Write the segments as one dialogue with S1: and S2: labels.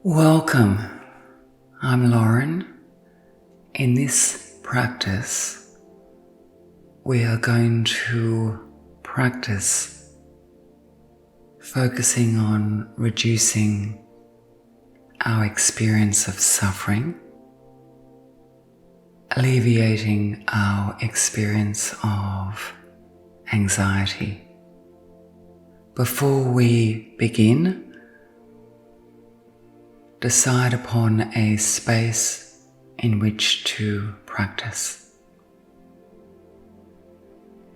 S1: Welcome, I'm Lauren. In this practice, we are going to practice focusing on reducing our experience of suffering, alleviating our experience of anxiety. Before we begin, decide upon a space in which to practice.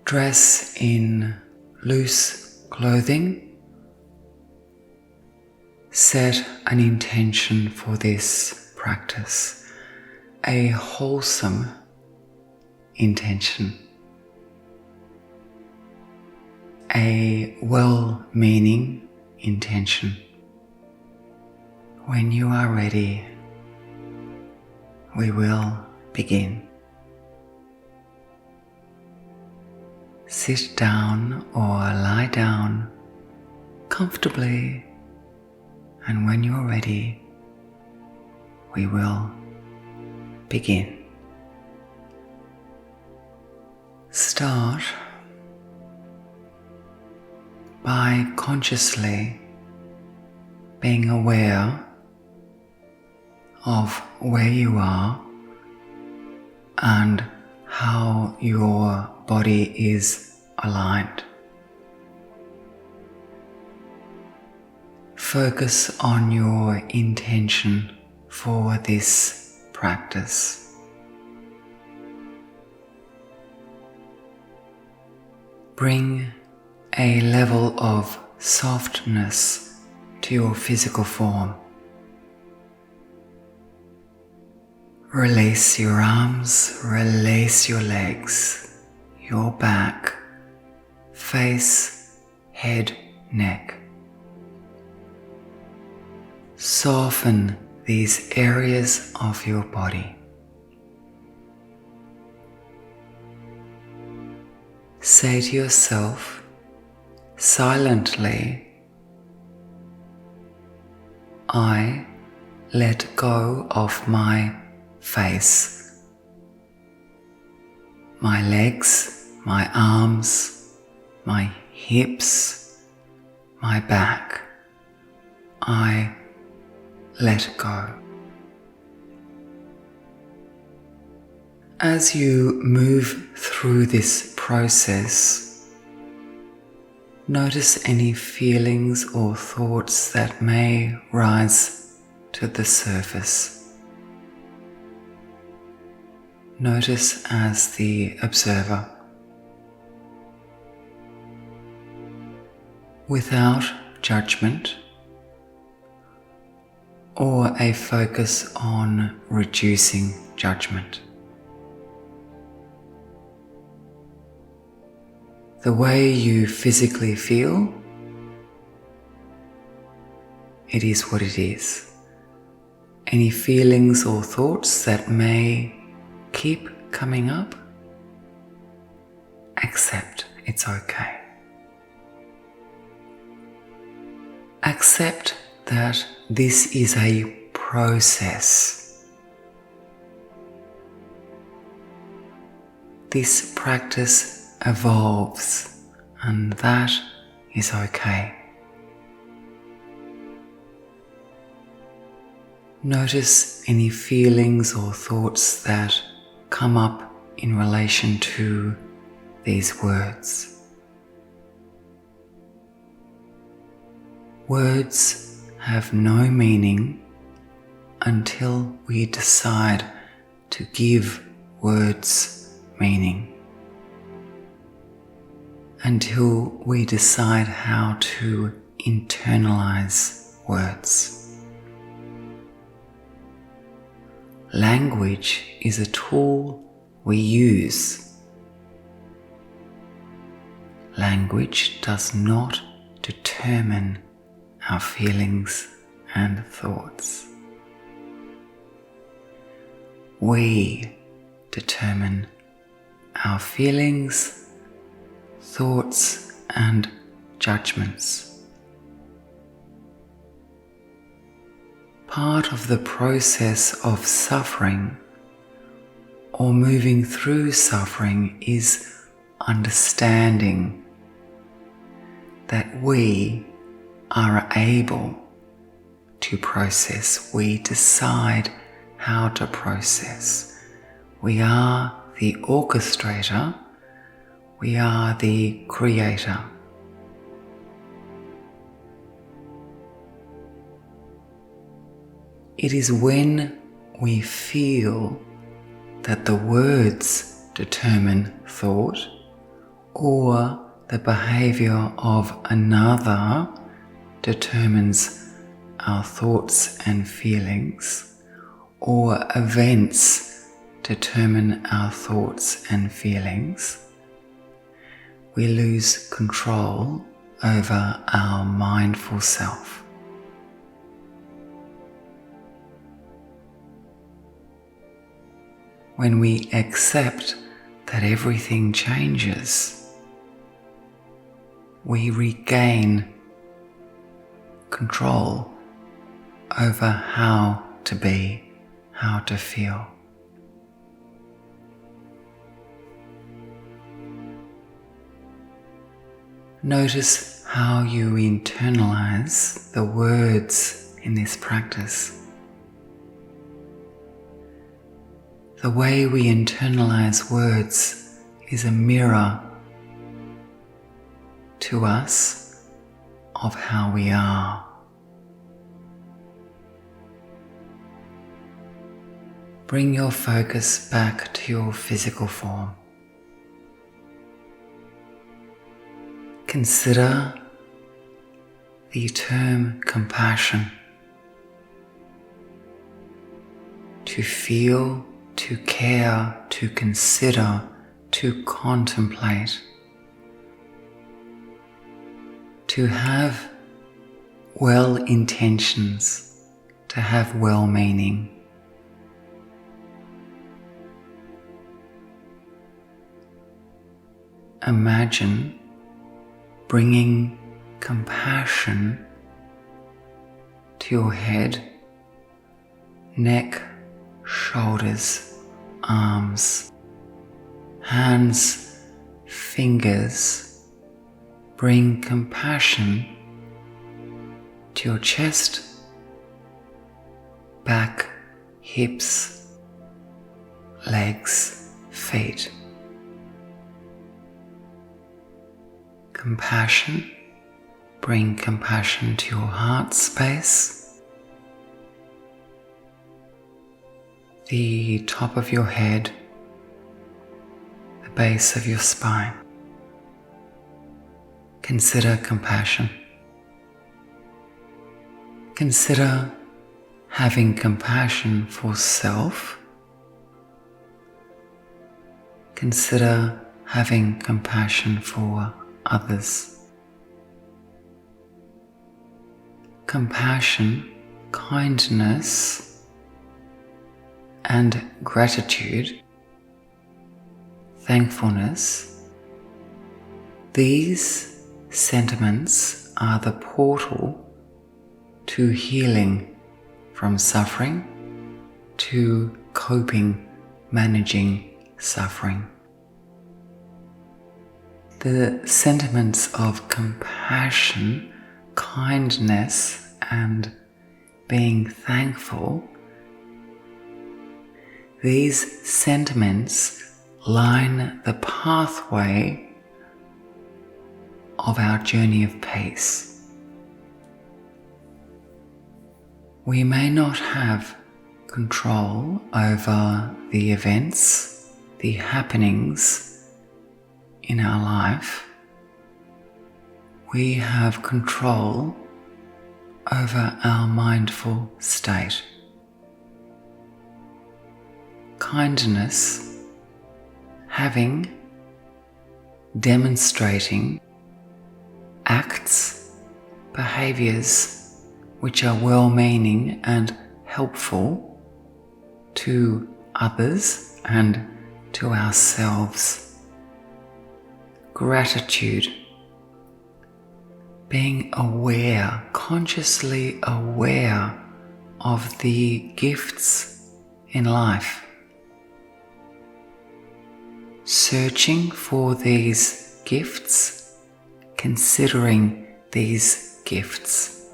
S1: Dress in loose clothing. Set an intention for this practice, a wholesome intention, a well-meaning intention. When you are ready, we will begin. Sit down or lie down comfortably, and when you're ready, we will begin. Start by consciously being aware of where you are and how your body is aligned. Focus on your intention for this practice. Bring a level of softness to your physical form. Release your arms, release your legs, your back, face, head, neck. Soften these areas of your body. Say to yourself silently, I let go of my face, my legs, my arms, my hips, my back. I let go. As you move through this process, notice any feelings or thoughts that may rise to the surface. Notice as the observer, without judgment or a focus on reducing judgment. The way you physically feel, it is what it is. Any feelings or thoughts that may keep coming up, accept, it's okay. Accept that this is a process. This practice evolves, and that is okay. Notice any feelings or thoughts that come up in relation to these words. Words have no meaning until we decide to give words meaning, until we decide how to internalize words. Language is a tool we use. Language does not determine our feelings and thoughts. We determine our feelings, thoughts, and judgments. part of the process of suffering or moving through suffering is understanding that we are able to process. We decide how to process. We are the orchestrator. We are the creator. It is when we feel that the words determine thought or the behaviour of another determines our thoughts and feelings, or events determine our thoughts and feelings, we lose control over our mindful self. When we accept that everything changes, we regain control over how to be, how to feel. Notice how you internalize the words in this practice. The way we internalize words is a mirror to us of how we are. Bring your focus back to your physical form. Consider the term compassion. To feel, to care, to consider, to contemplate. To have well intentions, to have well meaning. Imagine bringing compassion to your head, neck, shoulders, arms, hands, fingers. Bring compassion to your chest, back, hips, legs, feet. Compassion. Bring compassion to your heart space, the top of your head, the base of your spine. Consider compassion. Consider having compassion for self. Consider having compassion for others. Compassion, kindness, and gratitude, thankfulness, these sentiments are the portal to healing from suffering, to coping, managing suffering. The sentiments of compassion, kindness, and being thankful, these sentiments line the pathway of our journey of peace. We may not have control over the events, the happenings in our life. We have control over our mindful state. Kindness, demonstrating acts, behaviors which are well-meaning and helpful to others and to ourselves. Gratitude, being aware, consciously aware of the gifts in life. Searching for these gifts, considering these gifts.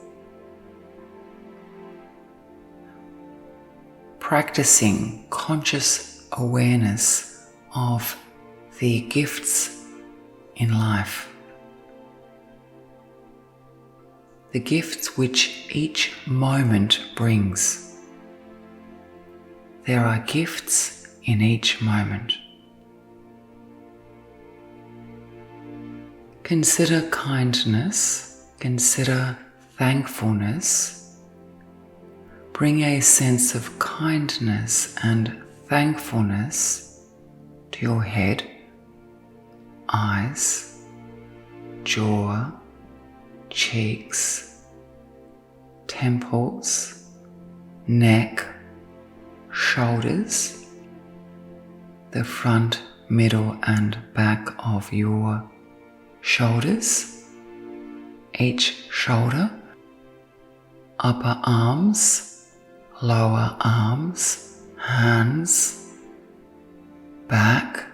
S1: Practicing conscious awareness of the gifts in life. The gifts which each moment brings. There are gifts in each moment. Consider kindness, consider thankfulness. Bring a sense of kindness and thankfulness to your head, eyes, jaw, cheeks, temples, neck, shoulders, the front, middle and back of your shoulders, each shoulder, upper arms, lower arms, hands, back,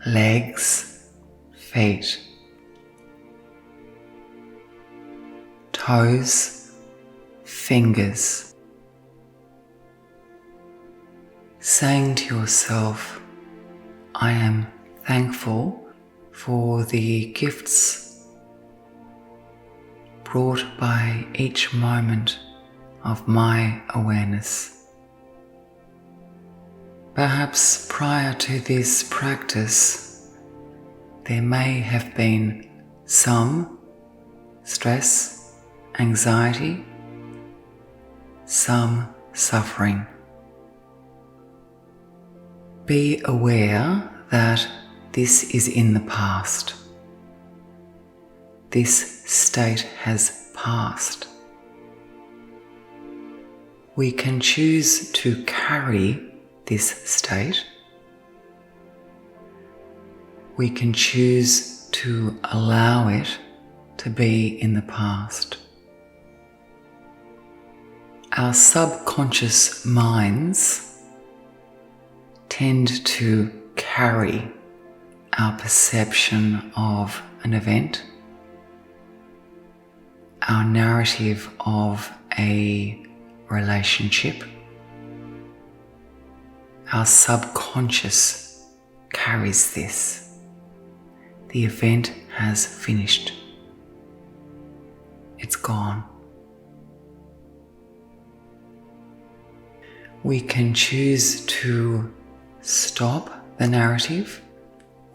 S1: legs, feet, toes, fingers. Saying to yourself, I am thankful for the gifts brought by each moment of my awareness. Perhaps prior to this practice, there may have been some stress, anxiety, some suffering. Be aware that this is in the past. This state has passed. We can choose to carry this state. We can choose to allow it to be in the past. Our subconscious minds tend to carry our perception of an event, our narrative of a relationship. Our subconscious carries this. The event has finished. It's gone. We can choose to stop the narrative.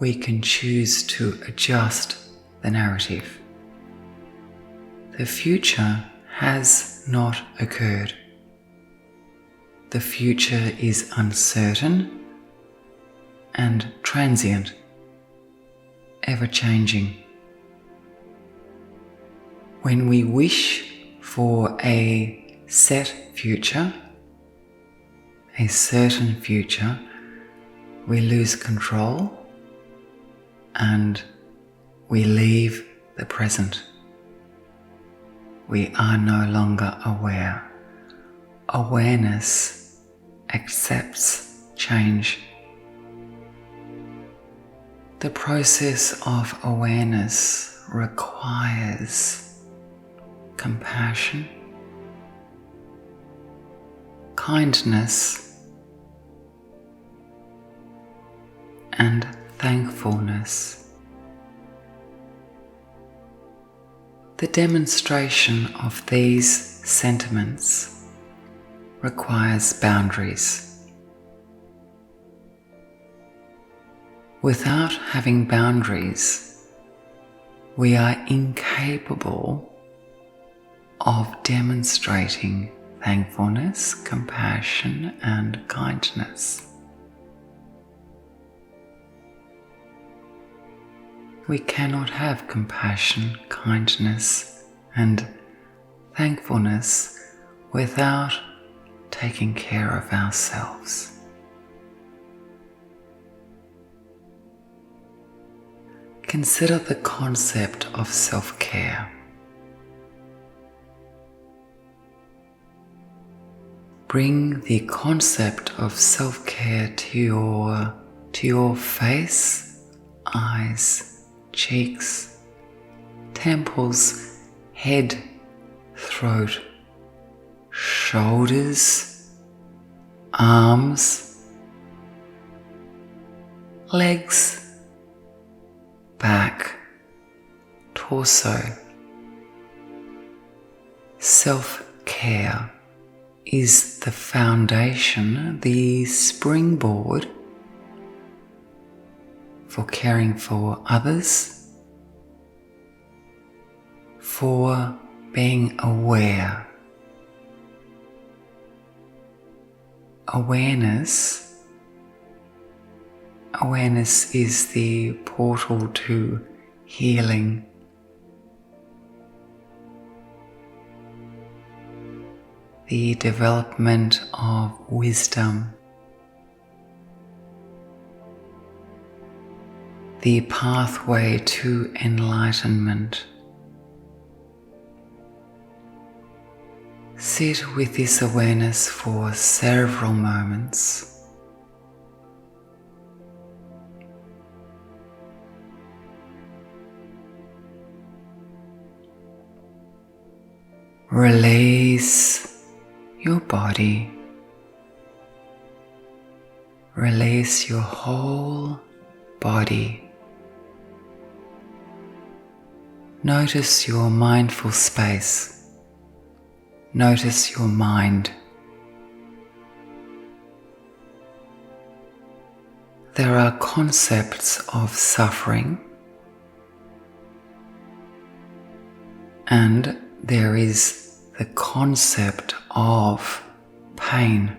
S1: We can choose to adjust the narrative. The future has not occurred. The future is uncertain and transient, ever-changing. When we wish for a set future, a certain future, we lose control and we leave the present. We are no longer aware. Awareness accepts change. The process of awareness requires compassion, kindness, and thankfulness. The demonstration of these sentiments requires boundaries. Without having boundaries, we are incapable of demonstrating thankfulness, compassion, and kindness. We cannot have compassion, kindness, and thankfulness without taking care of ourselves. Consider the concept of self-care. bring the concept of self-care to your face, eyes, cheeks, temples, head, throat, shoulders, arms, legs, back, torso. Self-care is the foundation, the springboard for caring for others, for being aware. Awareness is the portal to healing. The development of wisdom. The pathway to enlightenment. Sit with this awareness for several moments. Release your body. Release your whole body. Notice your mindful space. Notice your mind. There are concepts of suffering, and there is the concept of pain.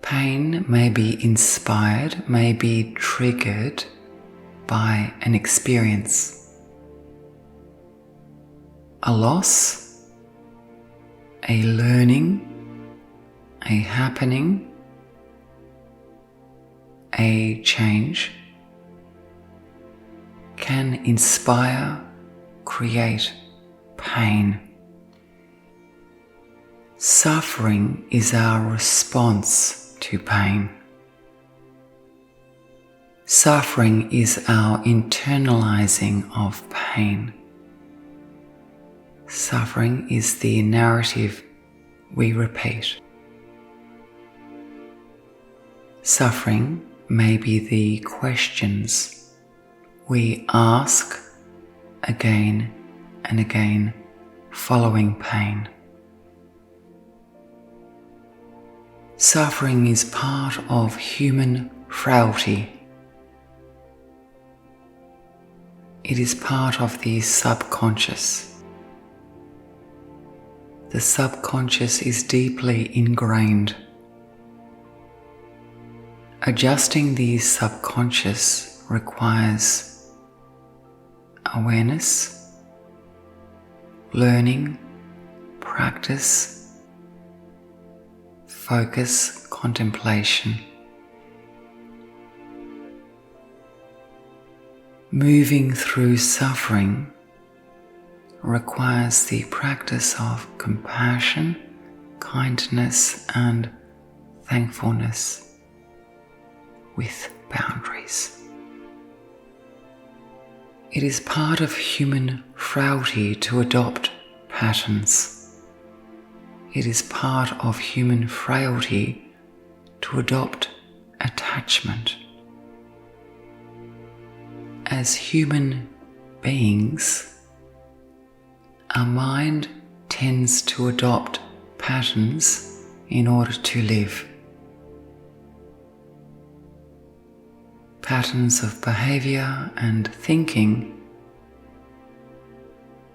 S1: Pain may be inspired, may be triggered by an experience, a loss, a learning, a happening, a change, can inspire, create pain. Suffering is our response to pain. Suffering is our internalizing of pain. Suffering is the narrative we repeat. Suffering may be the questions we ask again and again following pain. Suffering is part of human frailty. It is part of the subconscious. The subconscious is deeply ingrained. Adjusting the subconscious requires awareness, learning, practice, focus, contemplation. Moving through suffering requires the practice of compassion, kindness, and thankfulness with boundaries. It is part of human frailty to adopt patterns. It is part of human frailty to adopt attachment. As human beings, our mind tends to adopt patterns in order to live. Patterns of behavior and thinking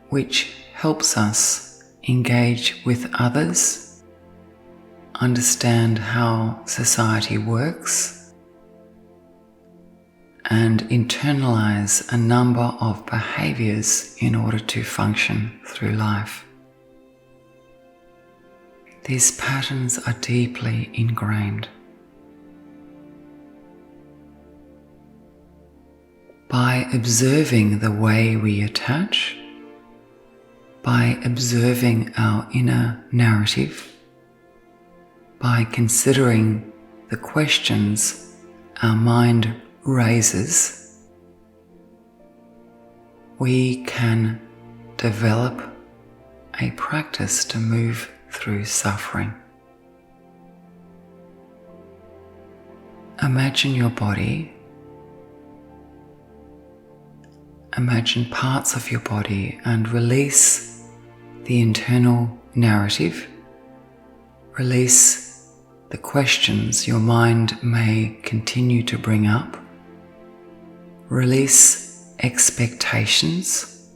S1: which helps us engage with others, understand how society works, and internalize a number of behaviors in order to function through life. These patterns are deeply ingrained. By observing the way we attach, by observing our inner narrative, by considering the questions our mind raises, we can develop a practice to move through suffering. Imagine your body. Imagine parts of your body and release the internal narrative. Release the questions your mind may continue to bring up. Release expectations.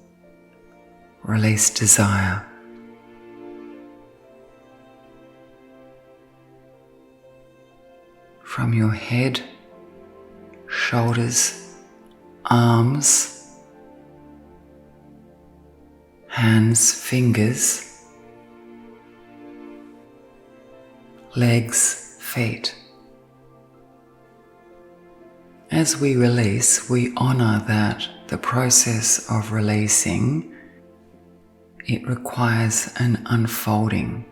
S1: Release desire. From your head, shoulders, arms, hands, fingers, legs, feet. As we release, we honor that the process of releasing, it requires an unfolding,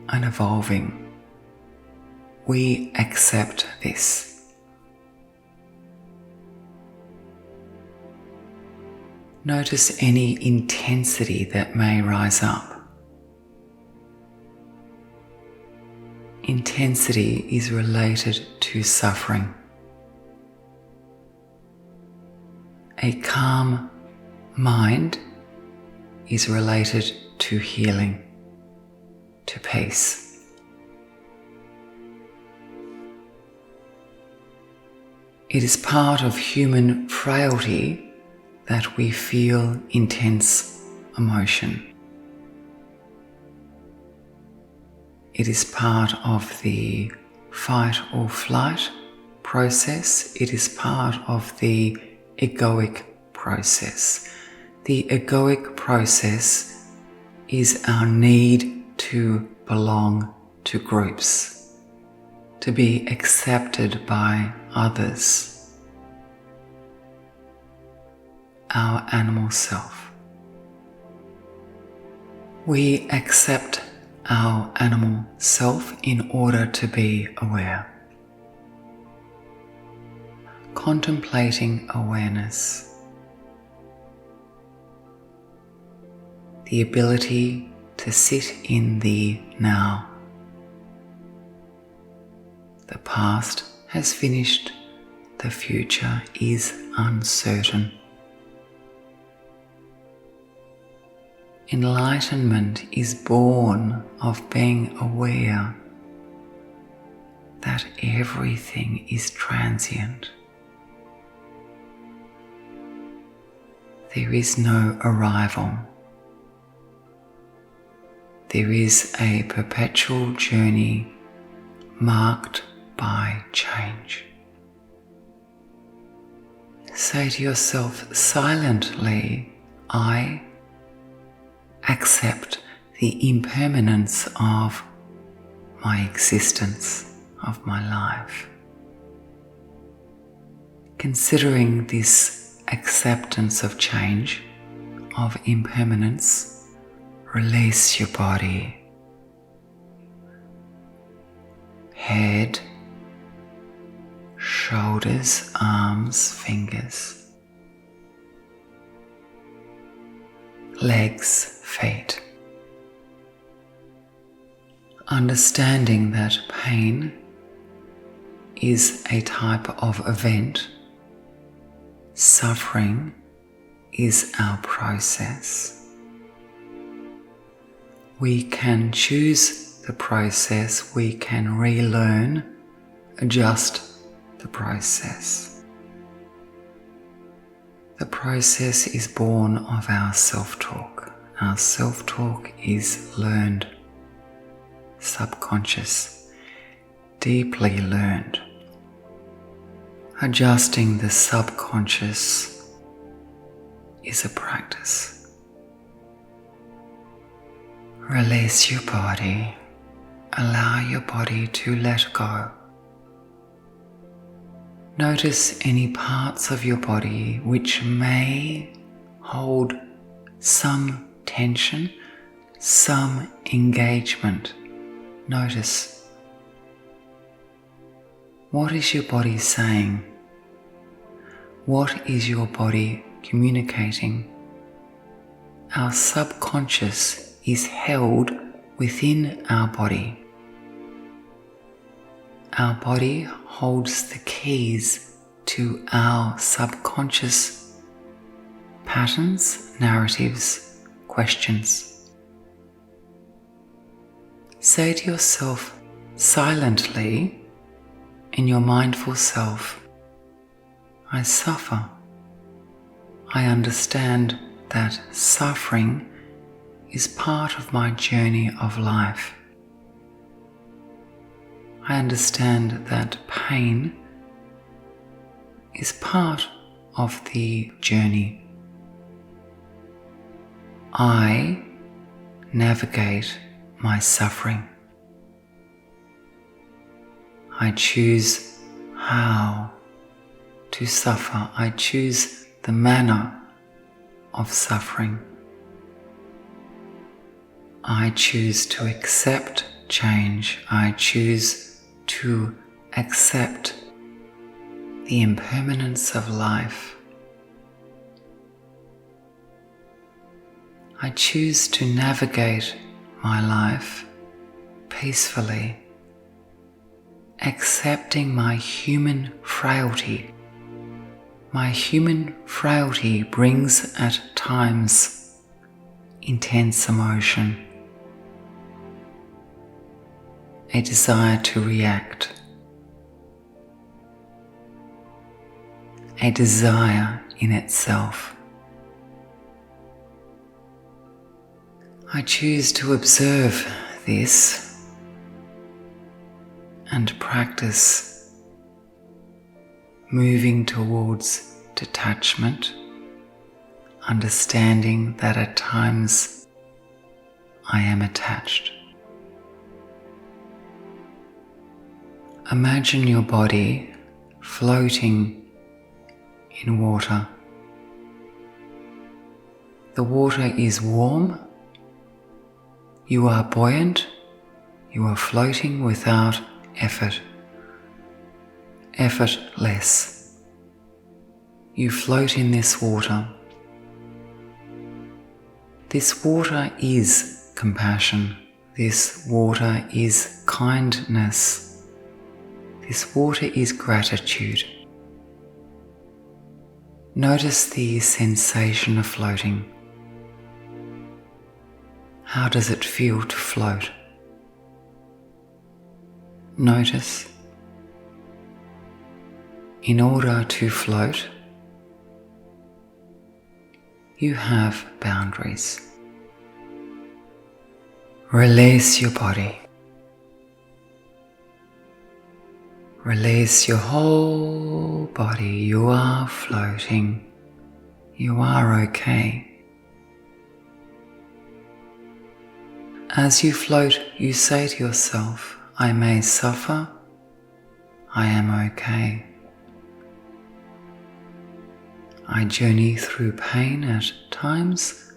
S1: an evolving. We accept this. Notice any intensity that may rise up. Intensity is related to suffering. A calm mind is related to healing, to peace. It is part of human frailty that we feel intense emotion. It is part of the fight or flight process. It is part of the egoic process. The egoic process is our need to belong to groups, to be accepted by others, our animal self. We accept our animal self in order to be aware. Contemplating awareness, the ability to sit in the now. The past has finished, the future is uncertain. Enlightenment is born of being aware that everything is transient. There is no arrival. There is a perpetual journey marked by change. Say to yourself silently, I accept the impermanence of my existence, of my life. Considering this acceptance of change, of impermanence, release your body. Head, shoulders, arms, fingers, legs, feet. Understanding that pain is a type of event, suffering is our process. We can choose the process, we can relearn, adjust the process. The process is born of our self-talk. Our self-talk is learned, subconscious, deeply learned. Adjusting the subconscious is a practice. Release your body. Allow your body to let go. Notice any parts of your body which may hold some tension, some engagement. Notice, what is your body saying? What is your body communicating? Our subconscious is held within our body. Our body holds the keys to our subconscious patterns, narratives, questions. Say to yourself silently in your mindful self, I suffer. I understand that suffering is part of my journey of life. I understand that pain is part of the journey. I navigate my suffering. I choose how to suffer. I choose the manner of suffering. I choose to accept change. I choose to accept the impermanence of life. I choose to navigate my life peacefully, accepting my human frailty. My human frailty brings at times intense emotion, a desire to react, a desire in itself. I choose to observe this and practice moving towards detachment, understanding that at times I am attached. Imagine your body floating in water. The water is warm. You are buoyant. You are floating without effort. Effortless. You float in this water. This water is compassion. This water is kindness. This water is gratitude. Notice the sensation of floating. How does it feel to float? Notice. In order to float, you have boundaries. Release your body. Release your whole body. You are floating. You are okay. As you float, you say to yourself, I may suffer. I am okay. I journey through pain at times.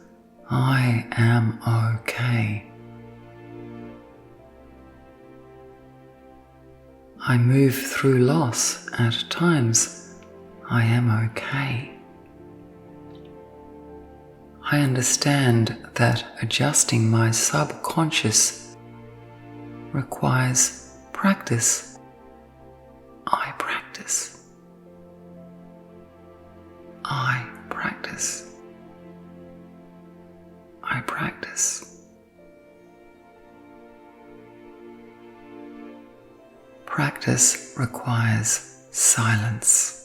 S1: I am okay. I move through loss at times. I am okay. I understand that adjusting my subconscious requires practice. I practice. I practice. I practice. Practice requires silence.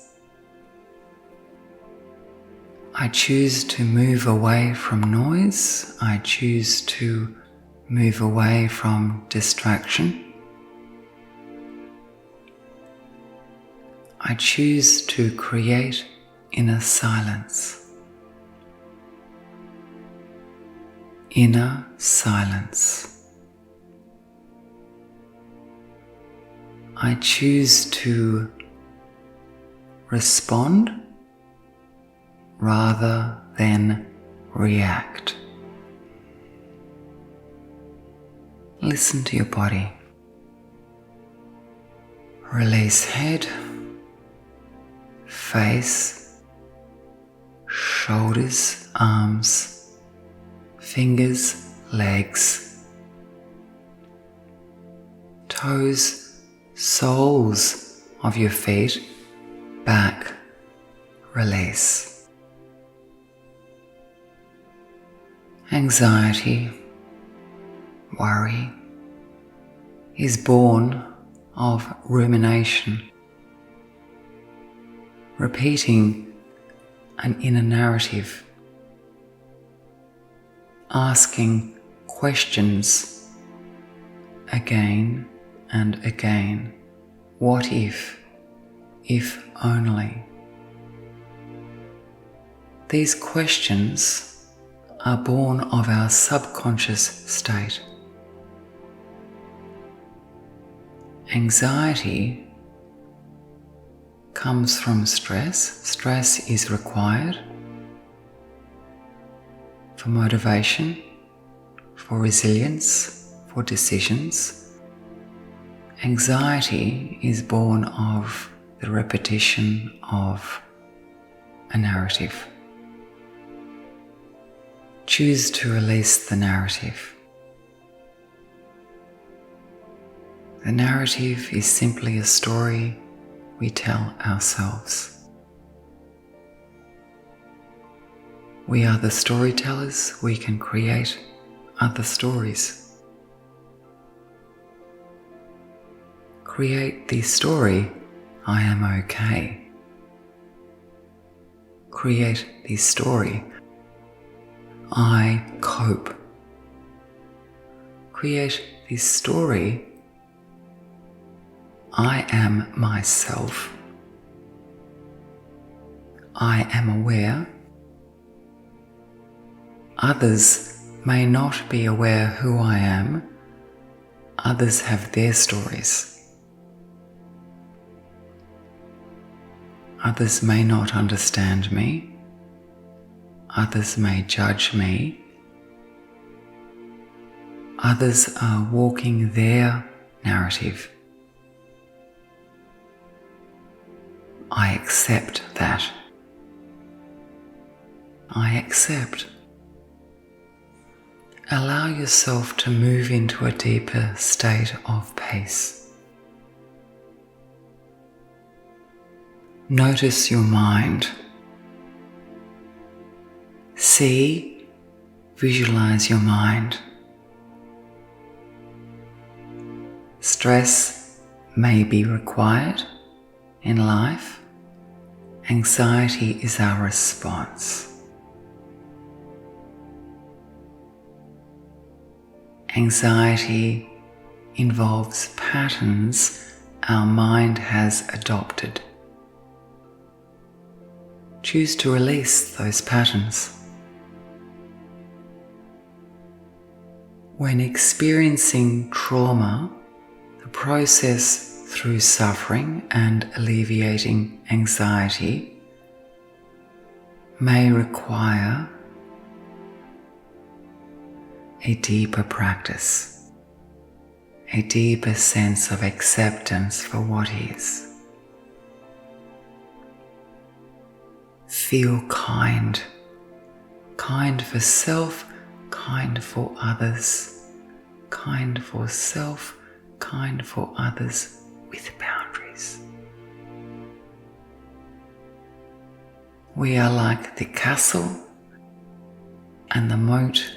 S1: I choose to move away from noise. I choose to move away from distraction. I choose to create inner silence. Inner silence. I choose to respond rather than react. Listen to your body. Release head, face, shoulders, arms, fingers, legs, toes, soles of your feet, back, release. Anxiety, worry is born of rumination, repeating an inner narrative, asking questions again and again. What if only? These questions are born of our subconscious state. Anxiety comes from stress. Stress is required for motivation, for resilience, for decisions. Anxiety is born of the repetition of a narrative. Choose to release the narrative. The narrative is simply a story we tell ourselves. We are the storytellers. We can create other stories. Create the story, I am okay. Create the story, I cope. Create the story, I am myself. I am aware. Others may not be aware who I am. Others have their stories. Others may not understand me. Others may judge me. Others are walking their narrative. I accept that. I accept. Allow yourself to move into a deeper state of peace. Notice your mind. See, visualize your mind. Stress may be required in life. Anxiety is our response. Anxiety involves patterns our mind has adopted. Choose to release those patterns. When experiencing trauma, the process through suffering and alleviating anxiety may require a deeper practice, a deeper sense of acceptance for what is. Feel kind, kind for self, kind for others, kind for self, kind for others with boundaries. We are like the castle and the moat.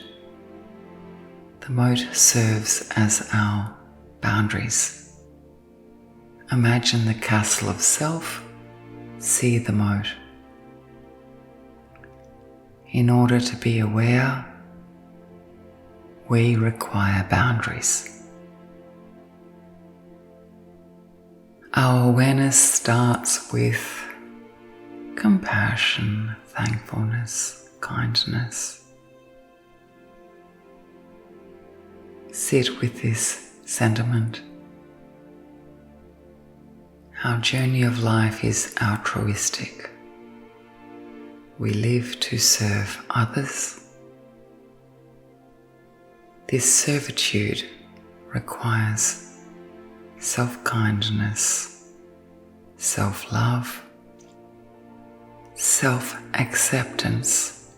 S1: The moat serves as our boundaries. Imagine the castle of self, see the moat. In order to be aware, we require boundaries. Our awareness starts with compassion, thankfulness, kindness. Sit with this sentiment. Our journey of life is altruistic. We live to serve others. This servitude requires self-kindness, self-love, self-acceptance,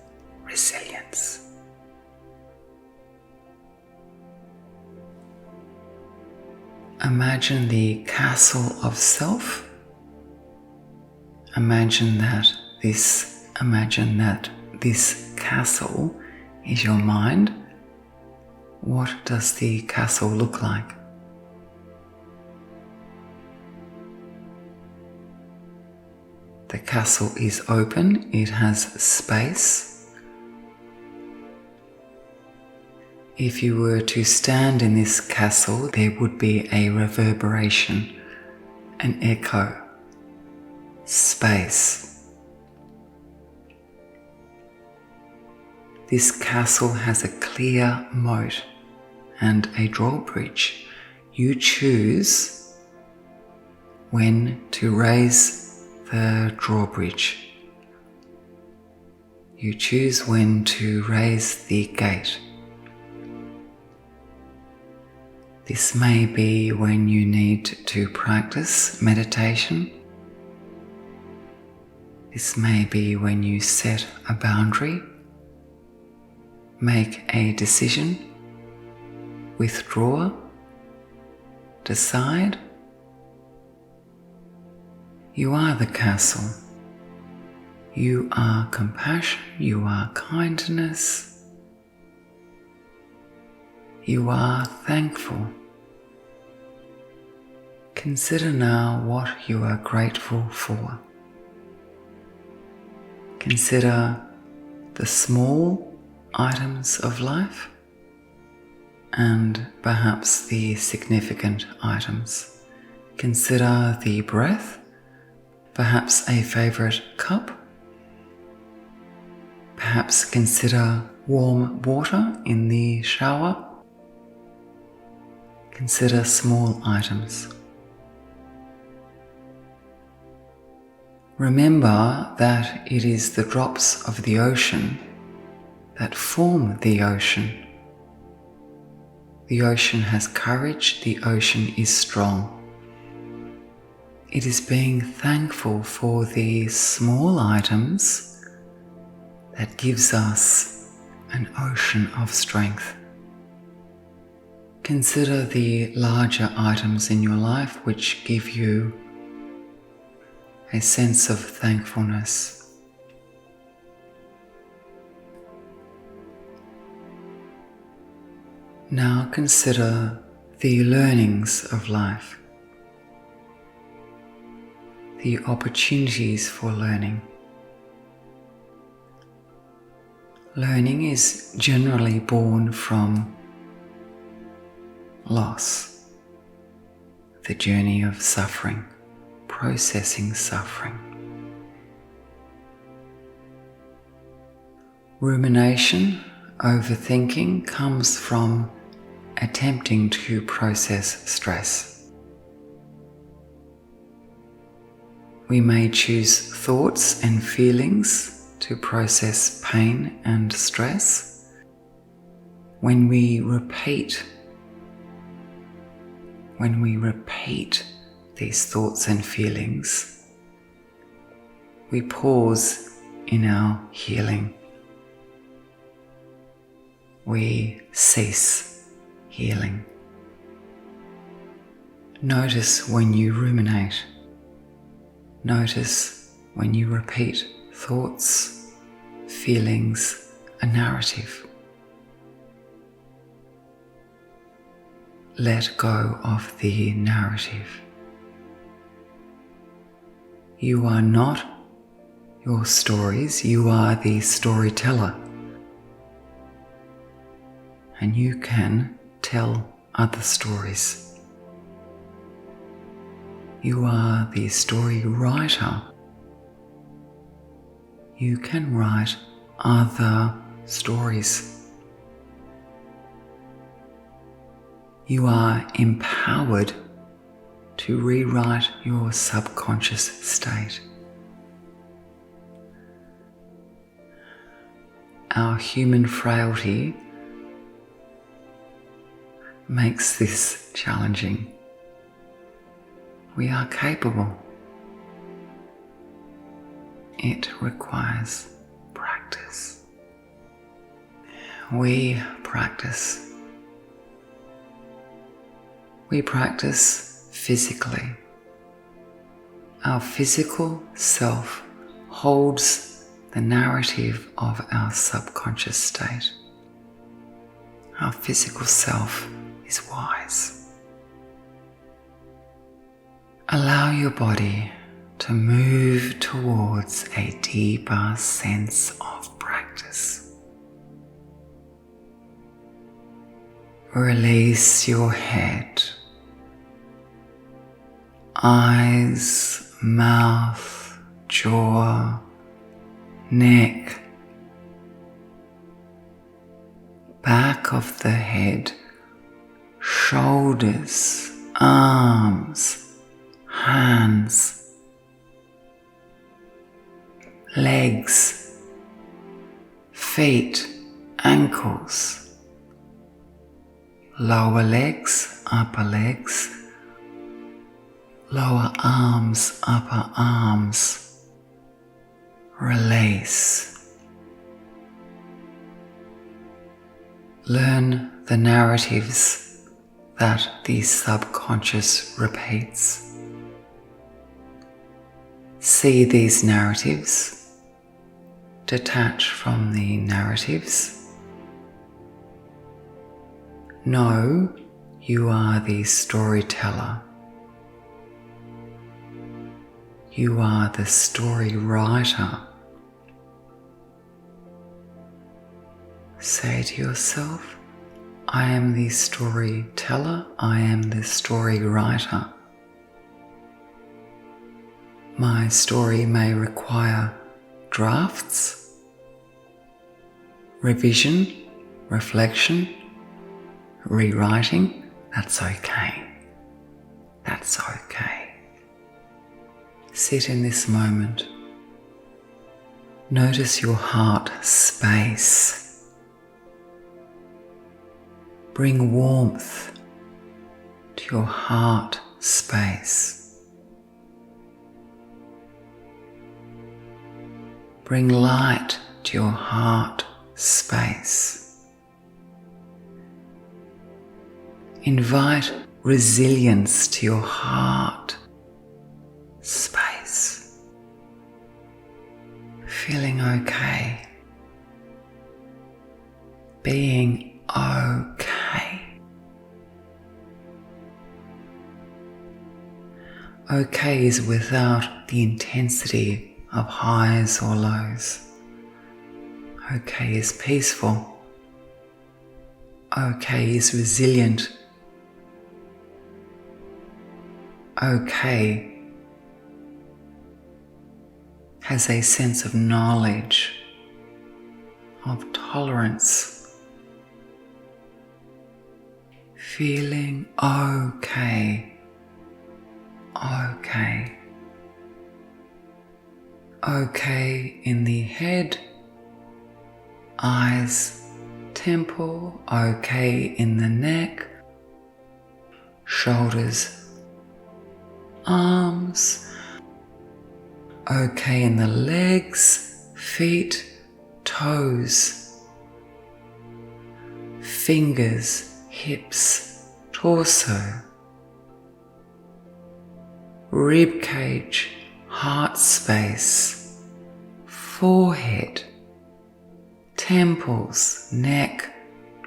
S1: resilience. Imagine the castle of self. Imagine that this castle is your mind. What does the castle look like? The castle is open, it has space. If you were to stand in this castle, there would be a reverberation, an echo, space. This castle has a clear moat and a drawbridge. You choose when to raise the drawbridge. You choose when to raise the gate. This may be when you need to practice meditation. This may be when you set a boundary, make a decision, withdraw, decide. You are the castle. You are compassion, you are kindness. You are thankful. Consider now what you are grateful for. Consider the small items of life and perhaps the significant items. Consider the breath, perhaps a favorite cup. Perhaps consider warm water in the shower. Consider small items. Remember that it is the drops of the ocean that form the ocean. The ocean has courage, the ocean is strong. It is being thankful for the small items that gives us an ocean of strength. Consider the larger items in your life which give you a sense of thankfulness. Now consider the learnings of life, the opportunities for learning. Learning is generally born from loss, the journey of suffering, processing suffering. Rumination, overthinking, comes from attempting to process stress. We may choose thoughts and feelings to process pain and stress. When we repeat these thoughts and feelings, we pause in our healing. We cease healing. Notice when you ruminate. Notice when you repeat thoughts, feelings, a narrative. Let go of the narrative. You are not your stories, you are the storyteller. And you can tell other stories. You are the story writer. You can write other stories. You are empowered to rewrite your subconscious state. Our human frailty makes this challenging. We are capable. It requires practice. We practice. We practice physically. Our physical self holds the narrative of our subconscious state. Our physical self is wise. Allow your body to move towards a deeper sense of practice. Release your head, eyes, mouth, jaw, neck, back of the head, shoulders, arms, hands, legs, feet, ankles, lower legs, upper legs, lower arms, upper arms. Release. Learn the narratives that the subconscious repeats. See these narratives. Detach from the narratives. Know you are the storyteller. You are the story writer. Say to yourself, I am the storyteller, I am the story writer. My story may require drafts, revision, reflection, rewriting. That's okay. That's okay. Sit in this moment. Notice your heart space. Bring warmth to your heart space. Bring light to your heart space. Invite resilience to your heart space. Feeling okay. Being okay. Okay is without the intensity of highs or lows. Okay is peaceful. Okay is resilient. Okay has a sense of knowledge, of tolerance. Feeling okay. Okay. Okay in the head, eyes, temple. Okay in the neck, shoulders, arms. Okay in the legs, feet, toes, fingers, hips, torso, rib cage, heart space, forehead, temples, neck,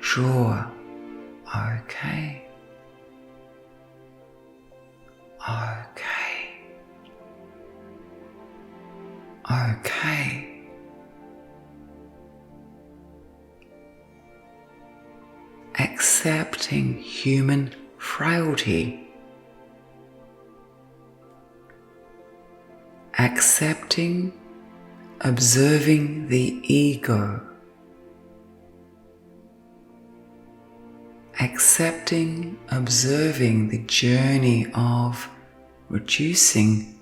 S1: jaw. Okay. Okay. Okay. Accepting human frailty. Accepting, observing the ego. Accepting, observing the journey of reducing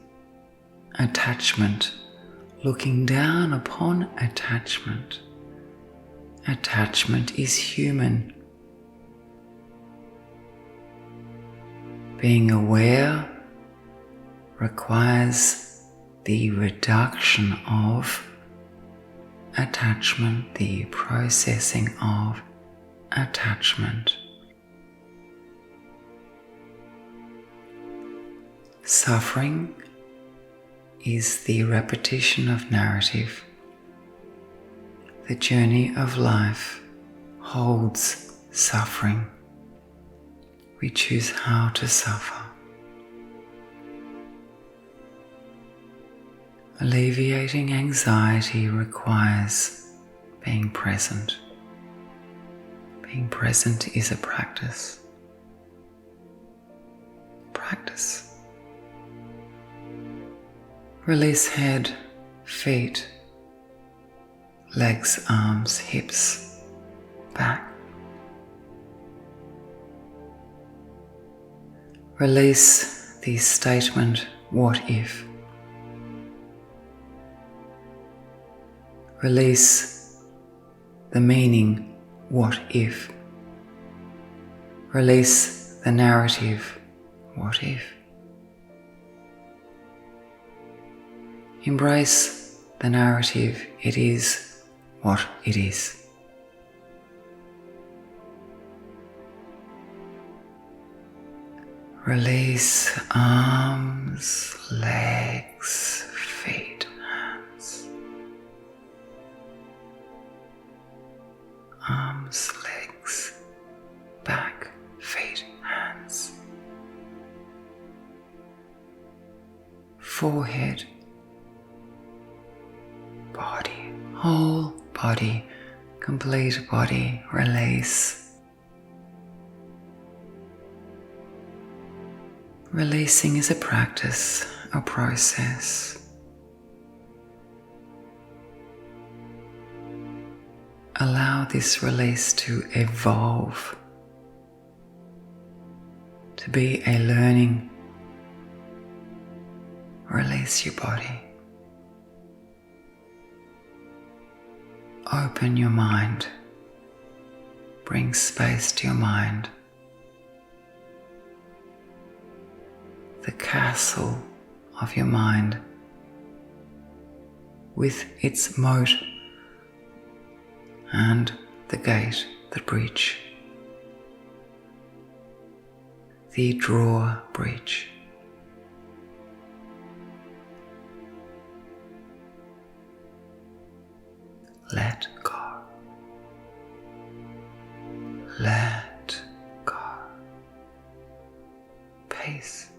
S1: attachment, looking down upon attachment. Attachment is human. Being aware requires the reduction of attachment, the processing of attachment. Suffering is the repetition of narrative. The journey of life holds suffering. We choose how to suffer. Alleviating anxiety requires being present. Being present is a practice. Practice. Release head, feet, legs, arms, hips, back. Release the statement, what if? Release the meaning, what if? Release the narrative, what if? Embrace the narrative, it is what it is. Release arms, legs, feet, hands. Arms, legs, back, feet, hands. Forehead, body, whole body, complete body, release. Releasing is a practice, a process. Allow this release to evolve, to be a learning. Release your body. Open your mind. Bring space to your mind. The castle of your mind with its moat and the gate, the breach, the drawbridge. Let go. Let go. Peace.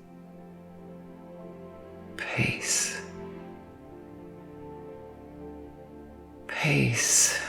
S1: Peace. Peace.